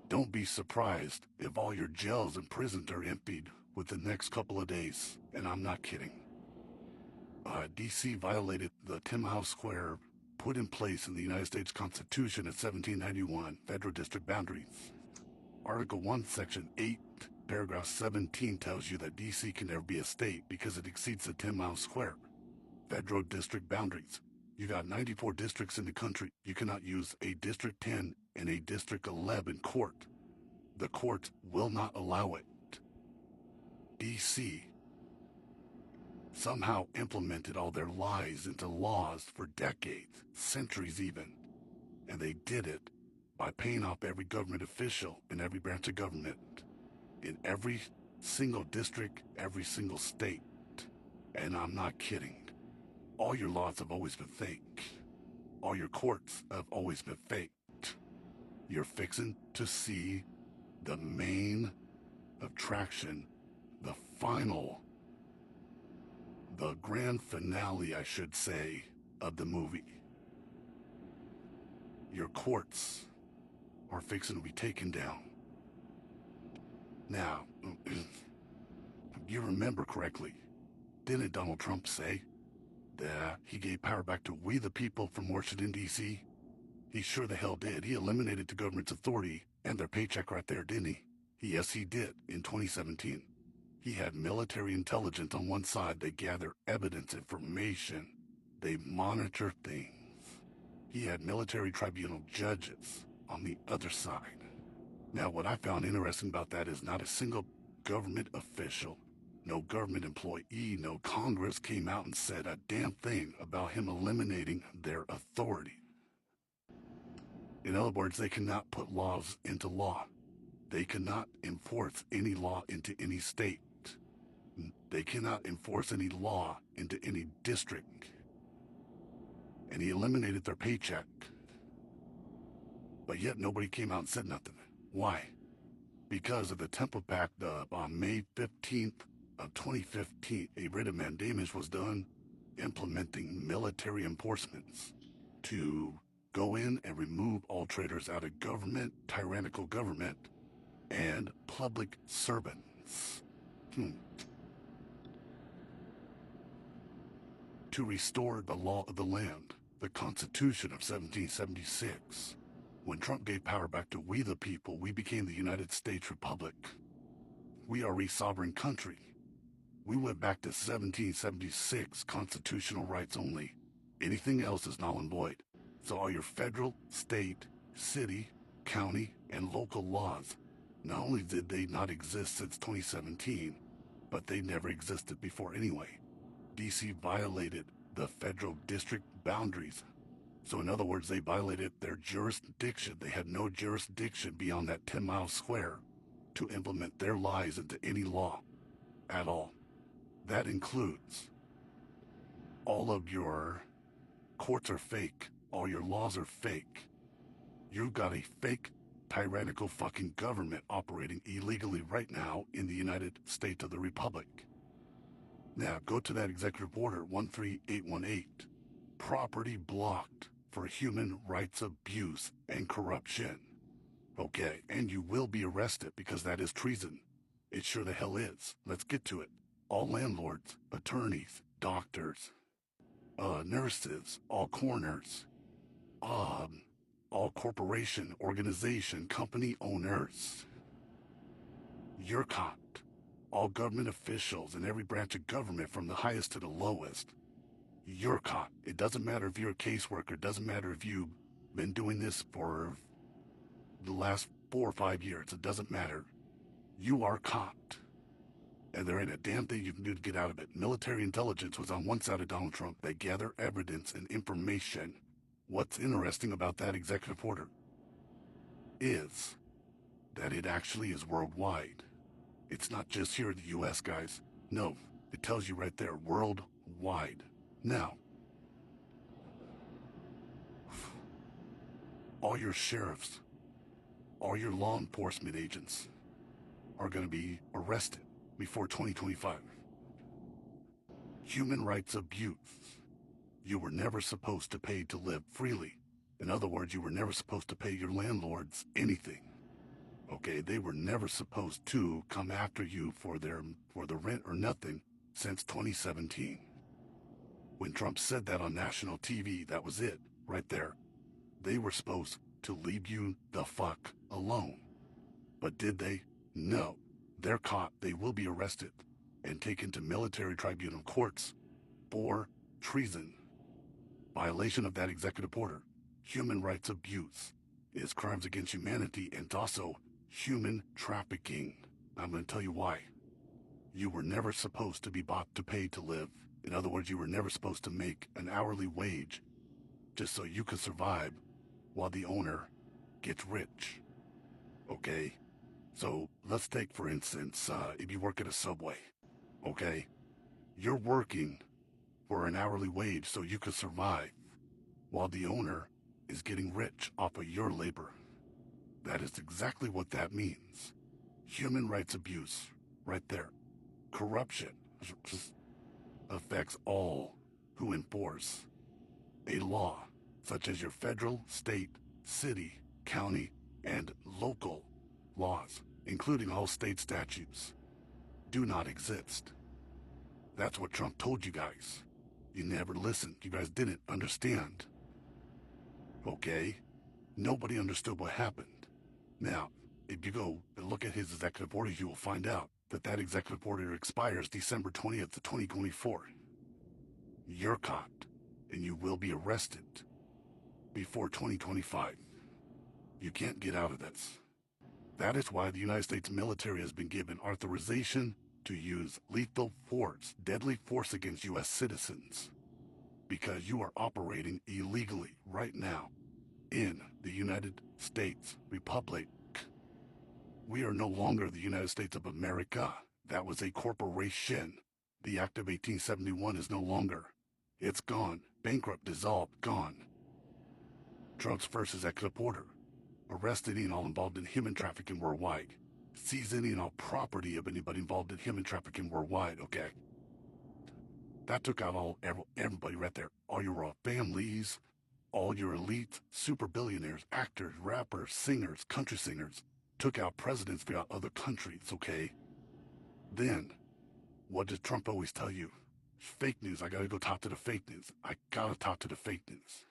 Don't be surprised if all your jails and prisons are emptied within the next couple of days, and I'm not kidding. DC violated the 10-mile square put in place in the United States Constitution at 1791 federal district boundaries. Article 1, Section 8, Paragraph 17 tells you that DC can never be a state because it exceeds the 10-mile square federal district boundaries. You got 94 districts in the country. You cannot use a District 10 and a District 11 court. The courts will not allow it. DC somehow implemented all their lies into laws for decades, centuries even. And they did it by paying off every government official in every branch of government, in every single district, every single state. And I'm not kidding. All your laws have always been fake. All your courts have always been faked. You're fixing to see the main attraction, the grand finale, I should say, of the movie. Your courts are fixing to be taken down. Now, if you remember correctly, didn't Donald Trump say that he gave power back to we the people from Washington, D.C.? He sure the hell did. He eliminated the government's authority and their paycheck right there, didn't he? Yes, he did, in 2017. He had military intelligence on one side. They gather evidence, information. They monitor things. He had military tribunal judges on the other side. Now, what I found interesting about that is not a single government official, no government employee, no Congress came out and said a damn thing about him eliminating their authority. In other words, they cannot put laws into law. They cannot enforce any law into any state. They cannot enforce any law into any district. And he eliminated their paycheck. But yet nobody came out and said nothing. Why? Because of the Temple Pact on May 15th of 2015, a writ of mandamus was done implementing military enforcements to go in and remove all traitors out of government, tyrannical government, and public servants. To restore the law of the land, the Constitution of 1776. When Trump gave power back to we the people, we became the United States Republic. We are a sovereign country. We went back to 1776 constitutional rights only. Anything else is null and void. So all your federal, state, city, county, and local laws, not only did they not exist since 2017, but they never existed before anyway. DC violated the federal district boundaries. So in other words, they violated their jurisdiction. They had no jurisdiction beyond that 10-mile square to implement their lies into any law at all. That includes all of your courts are fake. All your laws are fake. You've got a fake, tyrannical fucking government operating illegally right now in the United States of the Republic. Now, go to that executive order 13818. Property blocked for human rights abuse and corruption. Okay, and you will be arrested because that is treason. It sure the hell is. Let's get to it. All landlords, attorneys, doctors, nurses, all coroners, all corporation, organization, company owners. You're caught. All government officials in every branch of government from the highest to the lowest. You're caught. It doesn't matter if you're a caseworker. It doesn't matter if you've been doing this for the last 4 or 5 years. It doesn't matter. You are caught. And there ain't a damn thing you can do to get out of it. Military intelligence was on one side of Donald Trump. They gather evidence and information. What's interesting about that executive order is that it actually is worldwide. It's not just here in the U.S., guys. No, it tells you right there, worldwide. Now, all your sheriffs, all your law enforcement agents are going to be arrested before 2025. Human rights abuse. You were never supposed to pay to live freely. In other words, you were never supposed to pay your landlords anything. Okay, they were never supposed to come after you for the rent or nothing since 2017. When Trump said that on national TV, that was it, right there. They were supposed to leave you the fuck alone. But did they? No. They're caught. They will be arrested and taken to military tribunal courts for treason, violation of that executive order, human rights abuse, is crimes against humanity, and also human trafficking. I'm going to tell you why. You were never supposed to be bought to pay to live. In other words, you were never supposed to make an hourly wage just so you could survive while the owner gets rich. Okay? So let's take, for instance, if you work at a Subway, okay? You're working for an hourly wage so you could survive while the owner is getting rich off of your labor. That is exactly what that means. Human rights abuse, right there. Corruption affects all who enforce a law, such as your federal, state, city, county, and local laws, including all state statutes, do not exist. That's what Trump told you guys. You never listened. You guys didn't understand. Okay? Nobody understood what happened. Now, if you go and look at his executive order, you will find out that that executive order expires December 20th of 2024. You're caught, and you will be arrested before 2025. You can't get out of this. That is why the United States military has been given authorization to use lethal force, deadly force against U.S. citizens, because you are operating illegally right now in the United States Republic. We are no longer the United States of America. That was a corporation. The Act of 1871 is no longer. It's gone. Bankrupt, dissolved, gone. Trump's first executive order. Arrest any and all involved in human trafficking worldwide. Seize any and all property of anybody involved in human trafficking worldwide, okay? That took out everybody right there. All your families, all your elite super billionaires, actors, rappers, singers, country singers, took out presidents throughout other countries, okay? Then, what did Trump always tell you? Fake news. I gotta go talk to the fake news. I gotta talk to the fake news.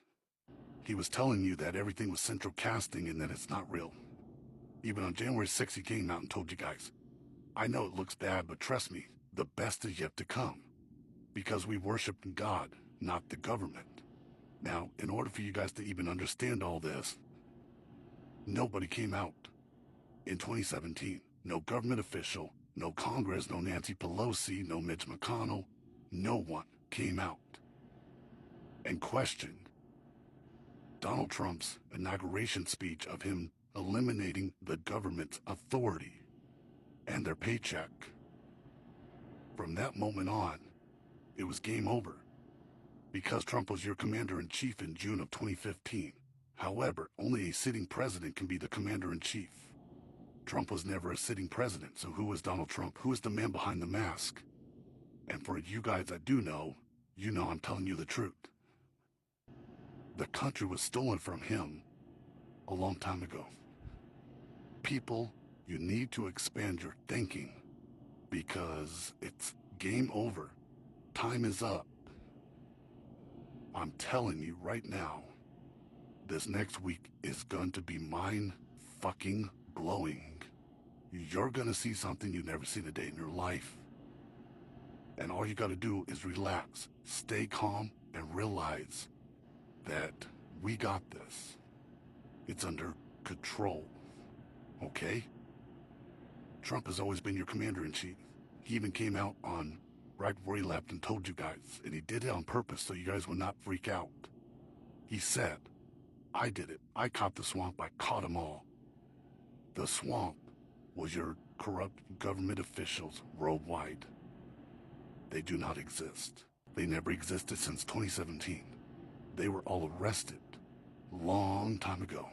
He was telling you that everything was central casting and that it's not real. Even on January 6th, he came out and told you guys, I know it looks bad, but trust me, the best is yet to come. Because we worship God, not the government. Now, in order for you guys to even understand all this, nobody came out in 2017. No government official, no Congress, no Nancy Pelosi, no Mitch McConnell. No one came out and questioned Donald Trump's inauguration speech of him eliminating the government's authority and their paycheck. From that moment on, it was game over, because Trump was your commander-in-chief in June of 2015. However, only a sitting president can be the commander-in-chief. Trump was never a sitting president, so who is Donald Trump? Who is the man behind the mask? And for you guys that do know, you know I'm telling you the truth. The country was stolen from him a long time ago. People, you need to expand your thinking, because it's game over. Time is up. I'm telling you right now, this next week is going to be mind-fucking-blowing. You're gonna see something you've never seen a day in your life. And all you gotta do is relax, stay calm, and realize that we got this. It's under control, okay? Trump has always been your commander-in-chief. He even came out on right before he left and told you guys, and he did it on purpose so you guys would not freak out. He said, I did it. I caught the swamp. I caught them all. The swamp was your corrupt government officials worldwide. They do not exist. They never existed since 2017. They were all arrested long time ago.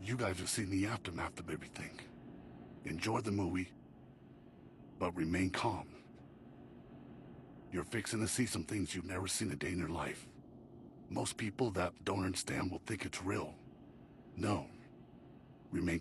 You guys have seen the aftermath of everything. Enjoy the movie, but remain calm. You're fixing to see some things you've never seen a day in your life. Most people that don't understand will think it's real. No. Remain